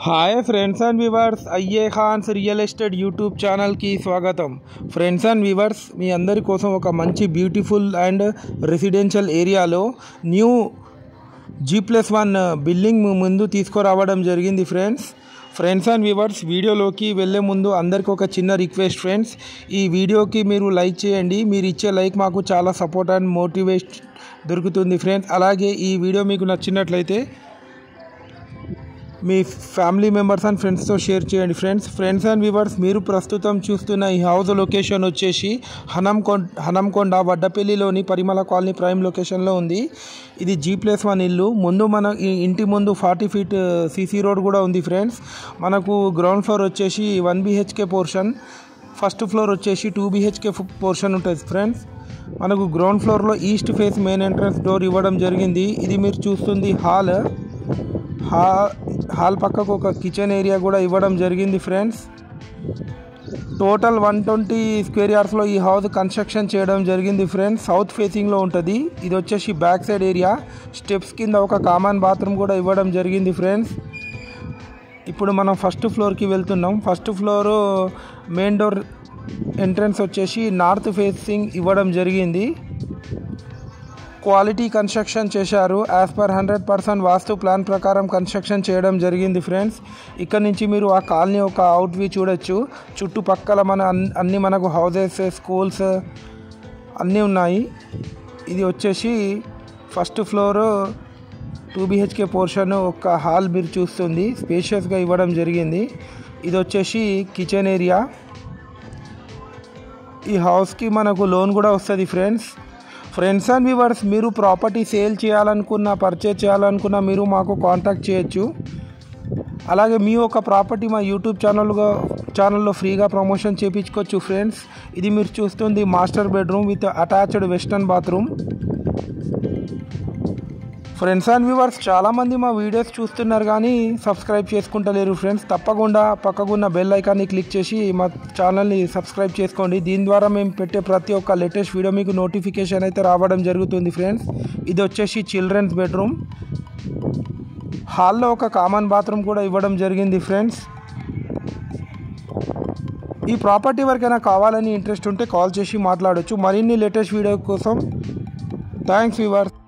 Hi friends and viewers అయ్యే ఖాన్స్ real estate YouTube ఛానల్కి స్వాగతం. ఫ్రెండ్స్ అండ్ వ్యూవర్స్, మీ అందరి కోసం ఒక మంచి బ్యూటిఫుల్ అండ్ రెసిడెన్షియల్ ఏరియాలో న్యూ G+1 బిల్డింగ్ ముందు తీసుకురావడం జరిగింది ఫ్రెండ్స్ అండ్ వ్యూవర్స్, వీడియోలోకి వెళ్ళే ముందు అందరికీ ఒక చిన్న రిక్వెస్ట్ ఫ్రెండ్స్, ఈ వీడియోకి మీరు లైక్ చేయండి. మీరు ఇచ్చే లైక్ మాకు చాలా సపోర్ట్ అండ్ మోటివేట్ దొరుకుతుంది ఫ్రెండ్స్. అలాగే ఈ వీడియో మీకు నచ్చినట్లయితే మీ ఫ్యామిలీ మెంబర్స్ అండ్ ఫ్రెండ్స్తో షేర్ చేయండి ఫ్రెండ్స్ అండ్ వ్యూవర్స్, మీరు ప్రస్తుతం చూస్తున్న ఈ హౌస్ లొకేషన్ వచ్చేసి హనంకొండ వడ్డపల్లిలోని పరిమళ కాలనీ ప్రైమ్ లొకేషన్లో ఉంది. ఇది G+1 ఇల్లు. ముందు మన ఇంటి ముందు 40 ఫీట్ సీసీ రోడ్ కూడా ఉంది ఫ్రెండ్స్. మనకు గ్రౌండ్ ఫ్లోర్ వచ్చేసి 1 BHK పోర్షన్, ఫస్ట్ ఫ్లోర్ వచ్చేసి 2 BHK పోర్షన్ ఉంటుంది ఫ్రెండ్స్. మనకు గ్రౌండ్ ఫ్లోర్లో east face main entrance door ఇవ్వడం జరిగింది. ఇది మీరు చూస్తుంది హాల్ పక్కకు ఒక కిచెన్ ఏరియా కూడా ఇవ్వడం జరిగింది ఫ్రెండ్స్. టోటల్ 120 స్క్వేర్ యార్డ్స్లో ఈ హౌస్ కన్స్ట్రక్షన్ చేయడం జరిగింది ఫ్రెండ్స్. సౌత్ ఫేసింగ్లో ఉంటుంది. ఇది వచ్చేసి బ్యాక్ సైడ్ ఏరియా. స్టెప్స్ కింద ఒక కామన్ బాత్రూమ్ కూడా ఇవ్వడం జరిగింది ఫ్రెండ్స్. ఇప్పుడు మనం ఫస్ట్ ఫ్లోర్కి వెళ్తున్నాం. First floor main door entrance వచ్చేసి నార్త్ ఫేసింగ్ ఇవ్వడం జరిగింది. క్వాలిటీ కన్స్ట్రక్షన్ చేశారు. యాజ్ పర్ 100% వాస్తు ప్లాన్ ప్రకారం కన్స్ట్రక్షన్ చేయడం జరిగింది ఫ్రెండ్స్. ఇక్కడ నుంచి మీరు ఆ కాలనీ ఒక అవుట్ వ్యూ చూడొచ్చు. చుట్టుపక్కల అన్ని మనకు హౌసెస్, స్కూల్స్ అన్నీ ఉన్నాయి. ఇది వచ్చేసి ఫస్ట్ ఫ్లోర్ 2 BHK పోర్షన్, ఒక హాల్ మీరు చూస్తుంది స్పేషియస్గా ఇవ్వడం జరిగింది. ఇది వచ్చేసి కిచెన్ ఏరియా. ఈ హౌస్కి మనకు లోన్ కూడా వస్తుంది ఫ్రెండ్స్ అండ్ వ్యూవర్స్, మీరు ప్రాపర్టీ సేల్ చేయాలనుకున్నా, పర్చేజ్ చేయాలనుకున్నా మీరు మాకు కాంటాక్ట్ చేయొచ్చు. అలాగే మీ ఒక ప్రాపర్టీ మా యూట్యూబ్ ఛానల్లో ఫ్రీగా ప్రమోషన్ చేయించుకోవచ్చు ఫ్రెండ్స్. ఇది మీరు చూస్తుంది master bedroom with attached western bathroom. Friends and viewers, చాలామంది మా వీడియోస్ చూస్తున్నారు కానీ సబ్స్క్రైబ్ చేసుకుంటలేరు ఫ్రెండ్స్. తప్పకుండా పక్కకున్న బెల్ ఐకాన్ని క్లిక్ చేసి మా ఛానల్ని సబ్స్క్రైబ్ చేసుకోండి. దీని ద్వారా మేము పెట్టే ప్రతి ఒక్క లేటెస్ట్ వీడియో మీకు నోటిఫికేషన్ అయితే రావడం జరుగుతుంది ఫ్రెండ్స్. ఇది వచ్చేసి చిల్డ్రన్స్ బెడ్రూమ్. హాల్లో ఒక కామన్ బాత్రూమ్ కూడా ఇవ్వడం జరిగింది ఫ్రెండ్స్. ఈ ప్రాపర్టీ వరకైనా కావాలని ఇంట్రెస్ట్ ఉంటే కాల్ చేసి మాట్లాడవచ్చు. మరిన్ని లేటెస్ట్ వీడియో కోసం థ్యాంక్స్ వ్యూవర్స్.